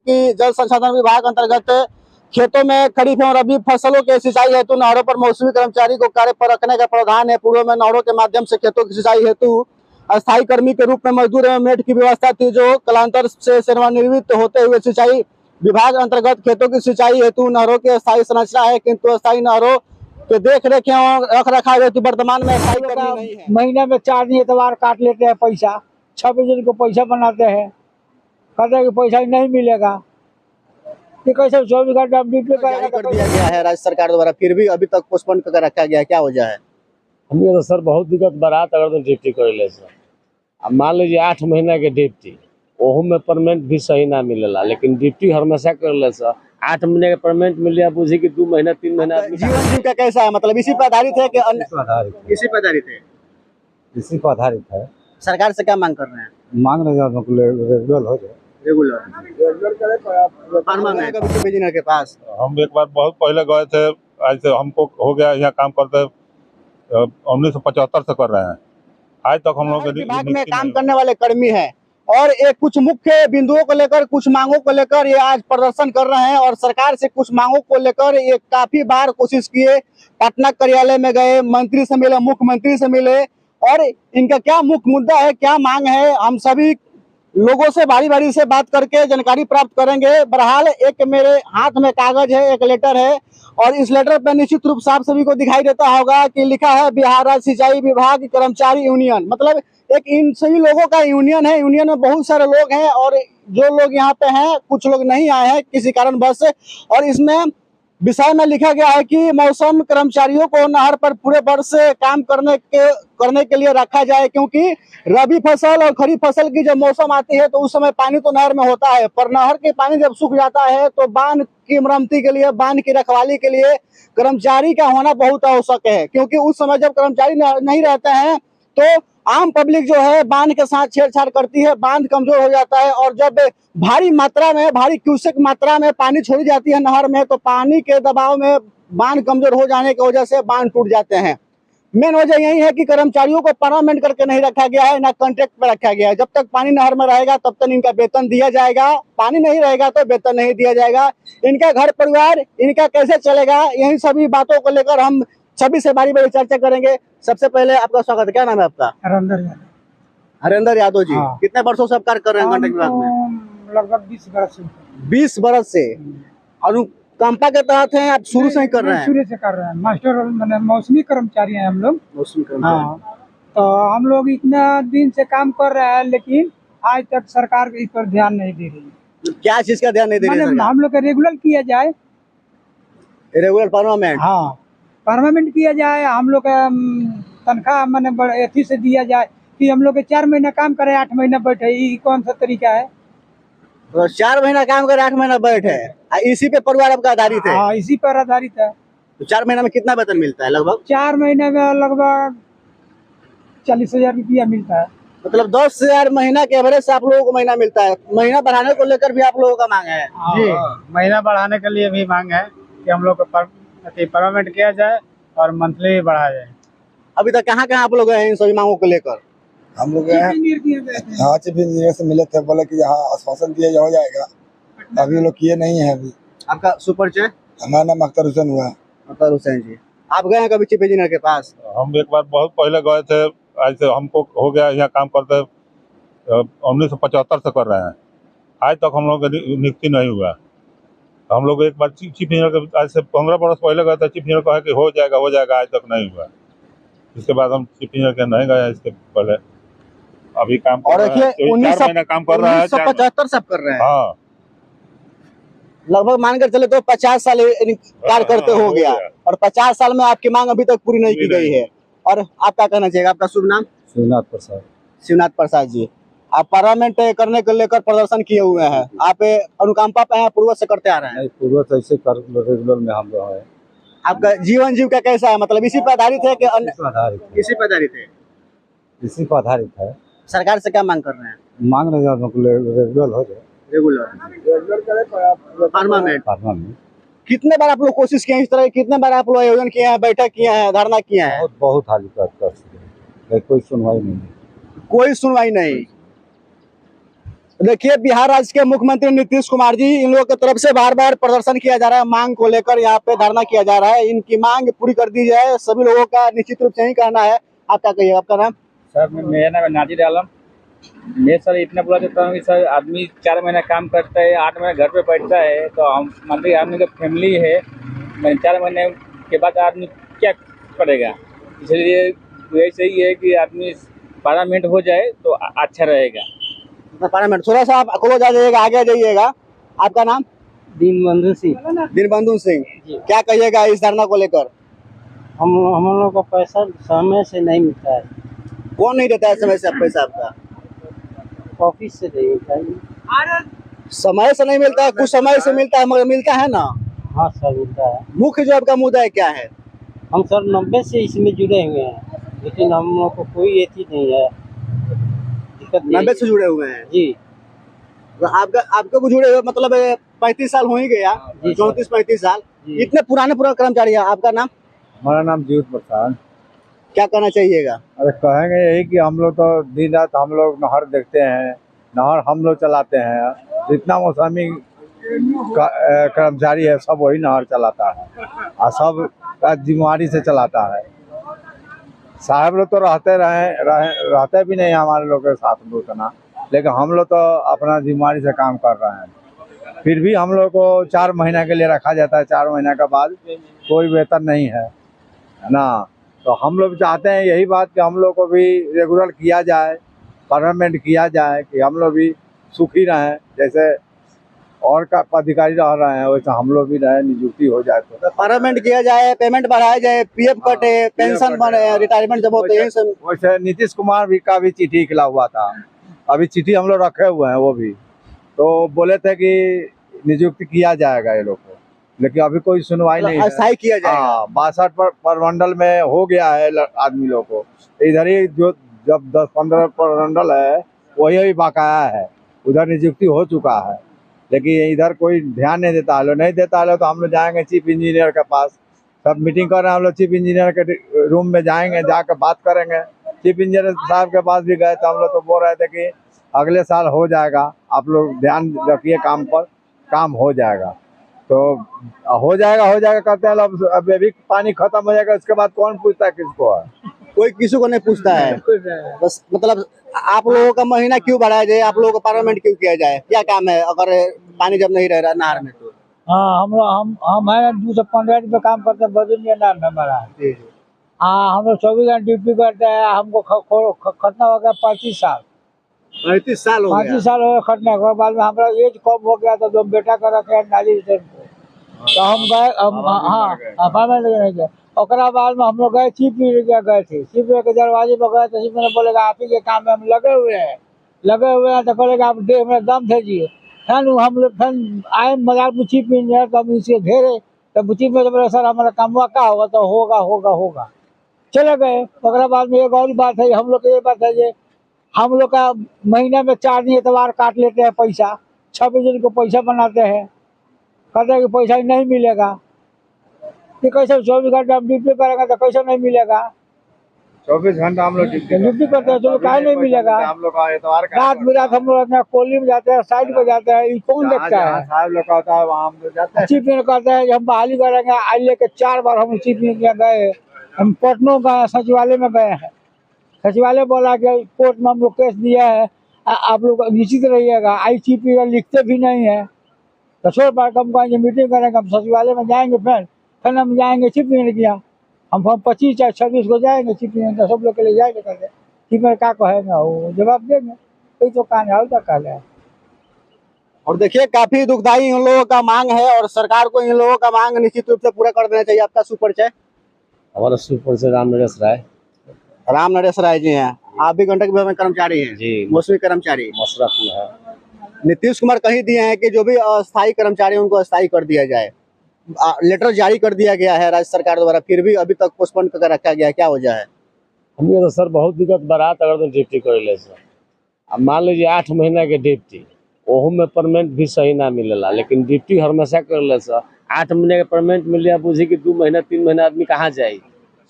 कि जल संसाधन विभाग अंतर्गत खेतों में खरीफ एवं रबी फसलों के सिंचाई हेतु नहरों पर मौसमी कर्मचारी को कार्य पर रखने का प्रावधान है। पूर्व में नहरों के माध्यम से खेतों की सिंचाई हेतु अस्थायी कर्मी के रूप में मजदूर एवं मेट की व्यवस्था थी, जो कालांतर से सेवानिवृत्त होते हुए सिंचाई विभाग अंतर्गत खेतों की सिंचाई हेतु नहरों की अस्थायी संरचना है, किंतु अस्थायी नहरों के देख रेख एवं रख रखाव हेतु वर्तमान में अस्थायी कर्मी नहीं है। महीने में 4 दिन एतवार काट लेते हैं पैसा, 26 दिन को पैसा बनाते हैं, कहते हैं कि पैसा नहीं मिलेगा। ये कैसे 24 घंटा ड्यूटी जारी कर दिया गया है राज्य सरकार द्वारा, फिर भी अभी तक पोस्टपोन कर रखा गया है, क्या वजह है? हमें तो सर बहुत दिक्कत बारात अगर तो ड्यूटी कर ले सर, अब मान लीजिए 8 महीना के ड्यूटी, ओहो में पेमेंट भी सही ना मिलेला, लेकिन ड्यूटी हमेशा कर ले सर। 8 महीने का पेमेंट मिल गया, बुझी कि 2 महीना 3 महीना। जीवन जीविका कैसा है, मतलब इसी पर आधारित है कि इसी पर आधारित है? इसी पर आधारित है। सरकार से क्या मांग कर रहे हैं? मांग रहे हैं रेगुलर हो जाए, रेगुलर के पास। हम एक बार बहुत पहले गए थे, ऐसे हमको हो गया यहाँ काम करते 1975 से कर रहे हैं, आज तक हम लोग विभाग में काम करने वाले कर्मी हैं और एक कुछ मुख्य बिंदुओं को लेकर, कुछ मांगों को लेकर ये आज प्रदर्शन कर रहे हैं और सरकार से कुछ मांगों को लेकर ये काफी बार कोशिश किए, पटना कार्यालय में गए, मंत्री से मिले, मुख्यमंत्री से मिले, और इनका क्या मुख्य मुद्दा है, क्या मांग है, हम सभी लोगों से बारी बारी से बात करके जानकारी प्राप्त करेंगे। बहरहाल एक मेरे हाथ में कागज है, एक लेटर है, और इस लेटर पर निश्चित रूप से आप सभी को दिखाई देता होगा कि लिखा है बिहार राज्य सिंचाई विभाग कर्मचारी यूनियन, मतलब एक इन सभी लोगों का यूनियन है। यूनियन में बहुत सारे लोग हैं और जो लोग यहाँ पे हैं, कुछ लोग नहीं आए हैं किसी कारणवश, और इसमें विषय में लिखा गया है कि मौसम कर्मचारियों को नहर पर पूरे वर्ष काम करने के लिए रखा जाए, क्योंकि रबी फसल और खरीफ फसल की जब मौसम आती है तो उस समय पानी तो नहर में होता है, पर नहर के पानी जब सूख जाता है तो बांध की मरम्मती के लिए, बांध की रखवाली के लिए कर्मचारी का होना बहुत आवश्यक है, क्योंकि उस समय जब कर्मचारी नहीं रहते हैं तो आम पब्लिक जो है बांध के साथ छेड़छाड़ करती है, बांध कमजोर हो जाता है, और जब भारी मात्रा में, भारी क्यूसेक मात्रा में पानी छोड़ी जाती है नहर में, तो पानी के दबाव में बांध कमजोर हो जाने की वजह से बांध टूट जाते हैं। मेन वजह यही है कि कर्मचारियों को परमानेंट करके नहीं रखा गया है, ना कॉन्ट्रैक्ट पर रखा गया है। जब तक पानी नहर में रहेगा तब तक इनका वेतन दिया जाएगा, पानी नहीं रहेगा तो वेतन नहीं दिया जाएगा। इनका घर परिवार इनका कैसे चलेगा, यही सभी बातों को लेकर हम सभी से बारी बारी चर्चा करेंगे। सबसे पहले आपका स्वागत है, क्या नाम है आपका? हरेंद्र यादव जी। हाँ। कितने वर्षों से आप कार्य कर रहे हैं कॉन्ट्रैक्ट विभाग में? लगभग 20 बरस से। 20 बरस से अनुकंपा के तहत हैं आप? शुरू से ही कर रहे हैं? शुरू से कर रहे हैं, मास्टर मैंने मौसमी कर्मचारी हैं हम लोग। मौसमी कर्मचारी। हाँ, तो हम लोग इतना दिन से काम कर रहे हैं, लेकिन आज तक सरकार इस पर ध्यान नहीं दे रही है। क्या चीज का ध्यान नहीं दे रही है? हम लोग का रेगुलर किया जाए, रेगुलर परमानेंट। हाँ परमानेंट किया जाए, हम लोग का तनख्वाह मैंने अथी से दिया जाए कि हम लोग के 4 महीना काम करे 8 महीना बैठे, ये कौन सा तरीका है? तो 4 महीना काम करे 8 महीना बैठे, इसी पे परिवार आपका आधारित है? हाँ, इसी पर आधारित है। तो 4 महीना में कितना वेतन मिलता है लगभग? 4 महीने में लगभग 40,000 रुपया मिलता है। मतलब 10,000 महीना के एवरेज से आप लोगों को महीना मिलता है। महीना बढ़ाने को लेकर भी आप लोगों का मांग है? जी, महीना बढ़ाने के लिए भी मांग है कि हम लोग को परमानेंट किया जाए और मंथली भी बढ़ाया जाए। अभी तक कहाँ आप लोग हैं इन सभी मांगों को लेकर? हम लोग हाँ चीफ इंजीनियर से मिले थे, बोले कि यहाँ आश्वासन दिया हो जाएगा, अभी लोग किए नहीं है। अभी आपका सुपरिचय? हमारा नाम अख्तर हुसैन हुआ। अख्तर हुसैन जी। आप गए हैं कभी चीफ इंजीनियर के पास? हम एक बार बहुत पहले गए थे, ऐसे हमको हो गया यहाँ काम करते 1975 से कर रहे हैं, आज तक हम लोग नियुक्ति नहीं हुआ। हम लोग एक बार चीफ इंजीनियर के आज से 15 बरस पहले गए थे, चीफ इंजीनियर कहा कि हो जाएगा, आज तक नहीं हुआ। इसके बाद हम चीफ इंजीनियर के नहीं गए, इसके पहले अभी काम और देखिए 4 काम कर रहा है, 1975 से कर रहे हैं। हाँ, लगभग मानकर चले तो 50 साल कार्य करते हो गया, और 50 साल में आपकी मांग अभी तक पूरी नहीं की गई है। और आप क्या कहना चाहिए? आपका शुभ नाम? शिवनाथ प्रसाद। शिवनाथ प्रसाद जी। आप पार्लियामेंट करने को लेकर प्रदर्शन किए हुए हैं, आप अनुकंपा पे हैं, पूर्व से करते आ रहे हैं? पूर्व से ऐसे रेगुलर में हम लोग है। आपका जीवन जीविका कैसा है, मतलब इसी पर आधारित है कि अन्य? इसी पर आधारित है। इसी पर आधारित है। सरकार से क्या मांग कर रहे हैं? मांग रहे हैं रेगुलर हो जाए, रेगुलर परमानेंट। कितने बार आप लोग कोशिश किए इस तरह, कितने बार आप लोग आयोजन किए हैं, बैठक किए हैं, धरना किए हैं? बहुत हाल कर कोई सुनवाई नहीं। कोई सुनवाई नहीं। देखिए, बिहार राज्य के मुख्यमंत्री नीतीश कुमार जी, इन लोगों की तरफ से बार बार प्रदर्शन किया जा रहा है, मांग को लेकर यहाँ पे धरना किया जा रहा है। इनकी मांग पूरी कर दी जाए, सभी लोगों का निश्चित रूप से यही कहना है। आप क्या कहिएगा, आपका नाम? सर मेरा नाम है नाजिर आलम। मैं सर इतना बोला चाहता हूँ कि सर आदमी 4 महीना काम करता है, 8 महीना घर पे बैठता है, तो हम मान लीजिए आदमी का फैमिली है, मैं 4 महीने के बाद आदमी क्या करेगा। इसलिए यही सही है कि आदमी परमानेंट हो जाए तो अच्छा रहेगा। पार्लियामेंट थोड़ा सा आप क्लोज आ जाइएगा, आगे आ जाइएगा। आपका नाम? दीनबंधु सिंह। दीनबंधु सिंह, क्या कहिएगा इस धरना को लेकर? हम लोग को पैसा समय से नहीं मिलता है। कौन नहीं देता है समय से पैसा? आपका ऑफिस से नहीं मिलता है। समय से नहीं मिलता है, कुछ समय से मिलता है, मगर मिलता है ना। हाँ सर, मिलता है। मुख्य जो आपका मुद्दा है क्या है? हम सर 90 से इसमें जुड़े हुए हैं, लेकिन हम लोग को कोई एथी नहीं है, दिक्कत नहीं 90 से जुड़े हुए हैं जी। तो आपके को जुड़े हुए मतलब 35 साल हो ही गया, 34-35 साल। इतने पुराने कर्मचारी है। आपका नाम? हमारा नाम जीवित प्रसाद। क्या कहना चाहिएगा? अरे कहेंगे यही कि हम लोग तो दिन रात हम लोग नहर देखते हैं, नहर हम लोग चलाते हैं। जितना मौसमी कर्मचारी है सब वही नहर चलाता है और सब जिम्मेवारी से चलाता है। साहब लोग तो रहते भी नहीं हमारे लोग के साथ में उतना, लेकिन हम लोग तो अपना जिम्मेवारी से काम कर रहे हैं। फिर भी हम लोग को 4 महीना के लिए रखा जाता है, 4 महीना के बाद कोई वेतन नहीं है ना। तो हम लोग चाहते हैं यही बात कि हम लोग को भी रेगुलर किया जाए, परमानेंट किया जाए, कि हम लोग भी सुखी रहें। जैसे और का अधिकारी रह रहे हैं वैसे हम लोग भी रहे, नियुक्ति हो जाए तो परमानेंट किया जाए, पेमेंट बढ़ाया जाए, पीएफ कटे, पेंशन बने, रिटायरमेंट जब होते हैं। वैसे नीतीश कुमार भी का भी चिट्ठी खिला हुआ था, अभी चिट्ठी हम लोग रखे हुए हैं। वो भी तो बोले थे कि नियुक्ति किया जाएगा ये लोग को, लेकिन अभी कोई सुनवाई नहीं है। अस्थायी किया जाएगा। हाँ, 62 प्रमंडल में हो गया है आदमी लोग को। इधर ही जो जब 10-15 प्रमंडल है वही बकाया है, उधर नियुक्ति हो चुका है, लेकिन इधर कोई ध्यान नहीं देता है। नहीं देता है तो हम लोग जाएंगे चीफ इंजीनियर के पास, सब मीटिंग कर रहे हैं हम लोग। चीफ इंजीनियर के रूम में जाएंगे, जाकर बात करेंगे। चीफ इंजीनियर साहब के पास भी गए तो हम लोग तो बोल रहे थे कि अगले साल हो जाएगा, आप लोग ध्यान रखिए काम पर, काम हो जाएगा। तो हो जाएगा कहते हैं। अब अभी पानी खत्म हो जाएगा, उसके बाद कौन पूछता है किसको है? कोई किसी को नहीं पूछता है। बस मतलब आप लोगों का महीना क्यों बढ़ाया जाए, आप लोगों को परमानेंट क्यों किया जाए? क्या काम है अगर पानी जब नहीं रह रहा नहर में? तो हाँ, हम 215 रुपये काम करते हैं बजट में नाम हमारा। हाँ, हम लोग 24 घंटे ड्यूटी करते हैं। हमको खतना हो गया 35 साल। 35 साल हो गया। 35 साल हो गया खटने के बाद में हमारा एज कम हो गया, तो बेटा का रखे नाजिर से, तो हम गए। हाँ, परमानेंट गए। ओकरा बाद में हम लोग गए चीफ इंजीनियर गए थे, चीफ इंजीनियर के दरवाजे पर गए तो चीफ इंजीनियर बोलेगा आप ही के काम में हम लगे हुए हैं। तो बोलेगा आप देह में दम भेजिए। फिर हम लोग फिर आए मजाक में चीफ इंजीनियर, तब इसे घेरे, तब चीफ इंजीनियर बोले सर हमारा काम क्या होगा? तो होगा चले गए। ओकरा बाद में एक और बात है, हम लोग की ये बात है कि हम लोग का महीने में 4 दिन एतवार काट लेते हैं पैसा, 26 दिन को पैसा बनाते हैं, कहते हैं कि पैसा नहीं मिलेगा। कि कैसे 24 घंटा हम ड्यूटी करेंगे तो कैसे नहीं मिलेगा? 24 घंटा हम लोग ड्यूटी करते हैं तो काहे नहीं मिलेगा? हम लोग का एतवार रात बिरात हम लोग अपना कोली में जाते हैं, साइड पे जाते हैं, ये कौन देखता है? साहब लोग कहता है वहाँ हम लोग जाते हैं। चीफ इंजीनियर कहते हैं कि हम बहाली करेंगे। आज लेके 4 बार हम चीफ इंजीनियर गए। हम पटनों गए, सचिवालय में गए हैं। सचिवालय बोला कि कोर्ट में हम लोग केस दिया है, आप लोग निश्चित रहिएगा। आई चीफ इंजीनियर लिखते भी नहीं है। तो 16 बार हम कहेंगे मीटिंग करेंगे, हम सचिवालय में जाएंगे, फिर हम जाएंगे चीफ इंजीनियर के यहाँ। हम 25 या 26 को जाएंगे चीफ इंजीनियर, सब लोग के लिए जाएंगे। कहते चीफ इंजीनियर क्या कहेंगे वो जवाब देंगे। कोई तो कहानी हाल तक कह है। और देखिए, काफी दुखदायी इन लोगों का मांग है और सरकार को इन लोगों का मांग निश्चित रूप से पूरा कर देना चाहिए। आपका सुपरिचय? हमारा सुपर से राम नरेश राय। राम नरेश राय जी हैं, आप भी गंडक विभाग में कर्मचारी हैं जी, मौसमी कर्मचारी। मसरफ में है। नीतीश कुमार कहीं दिए हैं कि जो भी अस्थायी कर्मचारी हैं उनको अस्थायी कर दिया जाए। लेटर जारी कर दिया गया है राज्य सरकार द्वारा, फिर भी अभी तक पोस्टपोन करके रखा गया है। क्या वजह है? हमें तो सर बहुत दिक्कत बारात अगर तो ड्यूटी कर ले सर। अब मान लीजिए 8 महीना के ड्यूटी, ओहू में परमानेंट भी सही ना मिलेला, लेकिन ड्यूटी हमेशा कर ले सर। 8 महीने के परमानेंट मिल जाए, बुझी कि 2 महीना 3 महीना आदमी कहाँ जाए?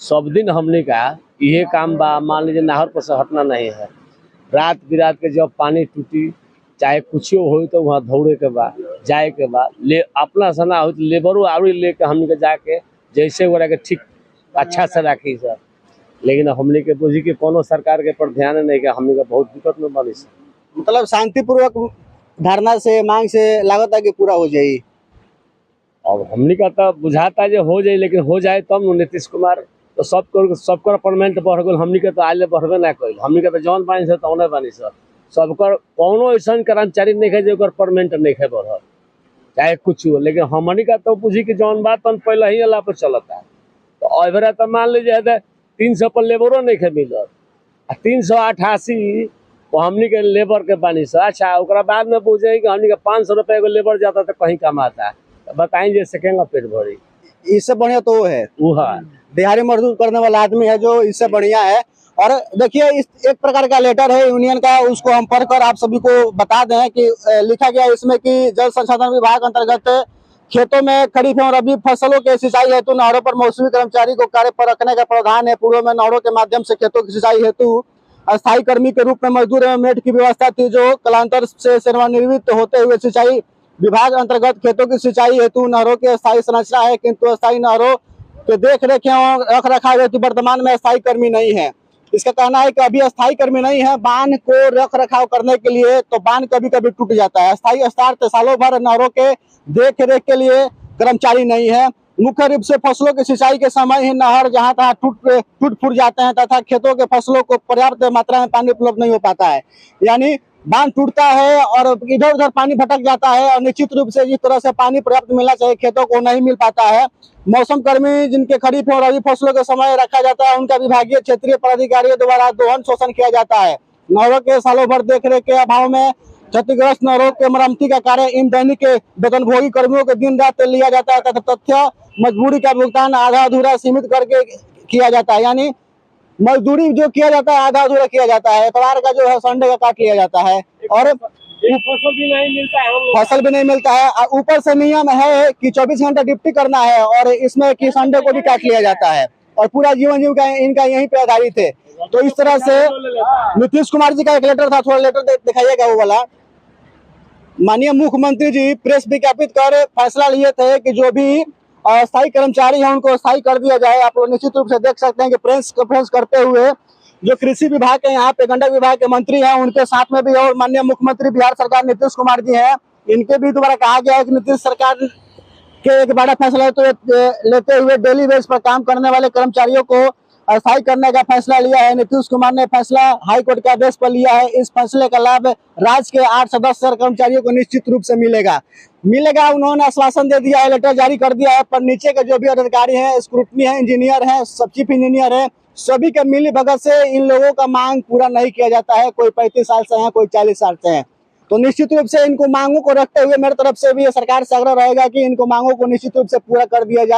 सब दिन हमने का यह काम बा। मान लीजिए नहर पर से हटना नहीं है, रात बिरात के जब पानी टूटी चाहे कुछ हो तो वहाँ दौड़े के बाद जाए के बाद ले अपना सना हो तो लेबरो आउरी लेके हमने के जाके जैसे वो के ठीक अच्छा से राखी सर। लेकिन हमने के बुझी के कोनो सरकार के पर ध्यान नहीं के हमने के बहुत दिक्कत में बनी सर। मतलब शांतिपूर्वक धरना से मांग से लागत है कि पूरा हो जाए। और हमने का तो बुझाता जो हो जाए, लेकिन हो जाए तब तो नीतीश कुमार तो सबकर परमानेंट बढ़ गल, हमने के तो आज बढ़बे ना कल। हमने के तो जौन बानी सर तौने बानी सर। सबकर कोनो ऐसा कर्मचारी नहीं है जो परमानेंट नहीं है बढ़ल चाहे कुछ हो। लेकिन हमने का तो बुझी कि जौन बात पहले ही अल्लाह पर चलता है। तो अबरा तो मान लीजिए 300 पर लेबरो नहीं है मिलल, 388 तो हमने के लेबर के बानी सर। अच्छा ओकरा बाद में पूछे कि हमने के 500 रुपये को लेबर जाता तो कहीं कमाता है, तो बताएंगे सेकेंड पेट भरी। इससे बढ़िया तो वो है, दिहाड़ी मजदूर करने वाला आदमी है जो इससे बढ़िया है। और देखिए इस एक प्रकार का लेटर है यूनियन का, उसको हम पढ़कर आप सभी को बता दें कि लिखा गया इसमें कि जल संसाधन विभाग अंतर्गत खेतों में खरीफ एवं रबी फसलों के सिंचाई हेतु नहरों पर मौसमी कर्मचारी को कार्य पर रखने का प्रावधान है। पूर्व में नहरों के माध्यम से खेतों की सिंचाई हेतु अस्थायी कर्मी के रूप में मजदूर एवं मेट की व्यवस्था थी, जो कालांतर से सेवानिवृत्त होते हुए सिंचाई विभाग अंतर्गत खेतों की सिंचाई हेतु नहरों की अस्थायी संरचना है, किंतु अस्थायी नहरों के देख रेख एवं रख रखाव हेतु वर्तमान में अस्थायी कर्मी नहीं है। इसका कहना है कि अभी अस्थायी कर्मी नहीं है। बांध को रख रखाव करने के लिए तो बांध कभी कभी टूट जाता है। अस्थायी स्टार्ट सालों भर नहरों के देख रेख के लिए कर्मचारी नहीं है। मुख्य रूप से फसलों की सिंचाई के समय ही नहर जहां तहां टूट फूट जाते हैं तथा खेतों के फसलों को पर्याप्त मात्रा में पानी उपलब्ध नहीं हो पाता है। यानी बांध टूटता है और इधर उधर पानी भटक जाता है, और निश्चित रूप से जिस तरह से पानी पर्याप्त मिलना चाहिए खेतों को नहीं मिल पाता है। मौसम कर्मी जिनके खरीफ और रबी फसलों के समय रखा जाता है, उनका विभागीय क्षेत्रीय पदाधिकारियों द्वारा दोहन शोषण किया जाता है। नहरों के सालों भर देखरेख के अभाव में क्षतिग्रस्त नहरों के मरम्मती का कार्य इन दैनिक वेतनभोगी कर्मियों के दिन रात लिया जाता है तथा तथ्य मजबूरी का भुगतान आधा अधूरा सीमित करके किया जाता है। यानी मजदूरी जो किया जाता है आधा अधूरा किया जाता है, एतवार का जो है संडे का काट लिया जाता है, और फसल भी नहीं मिलता है, फसल भी नहीं मिलता है। ऊपर से नियम है कि 24 घंटा ड्यूटी करना है, और इसमें कि संडे को भी काट लिया जाता है, और पूरा जीवन जीव का इनका यहीं पे आधारित है। तो इस तरह से नीतीश कुमार जी का एक लेटर था, थोड़ा लेटर दिखाइएगा वो वाला। माननीय मुख्यमंत्री जी प्रेस विज्ञापित कर फैसला लिए थे कि जो भी अस्थायी कर्मचारी हैं उनको स्थायी कर दिया जाए। आप लोग निश्चित रूप से देख सकते हैं कि प्रेस कॉन्फ्रेंस करते हुए जो कृषि विभाग के यहाँ पे गंडक विभाग के मंत्री हैं उनके साथ में भी और माननीय मुख्यमंत्री बिहार सरकार नीतीश कुमार जी हैं, इनके भी द्वारा कहा गया है कि नीतीश सरकार के एक बड़ा फैसला तो लेते हुए डेली बेस पर काम करने वाले कर्मचारियों को अस्थायी करने का फैसला लिया है। नीतीश कुमार ने फैसला हाई कोर्ट के आदेश पर लिया है। इस फैसले का लाभ राज्य के 8 से 10 कर्मचारियों को निश्चित रूप से मिलेगा। उन्होंने आश्वासन दे दिया है, लेटर जारी कर दिया है, पर नीचे के जो भी अधिकारी हैं, स्क्रूटनी है, इंजीनियर है, सब चीफ इंजीनियर है, सभी के मिली भगत से इन लोगों का मांग पूरा नहीं किया जाता है। कोई 35 साल से है, कोई 40 साल से है। तो निश्चित रूप से इनको मांगों को रखते हुए मेरी तरफ से भी सरकार से आग्रह रहेगा कि इनको मांगों को निश्चित रूप से पूरा कर दिया जाए।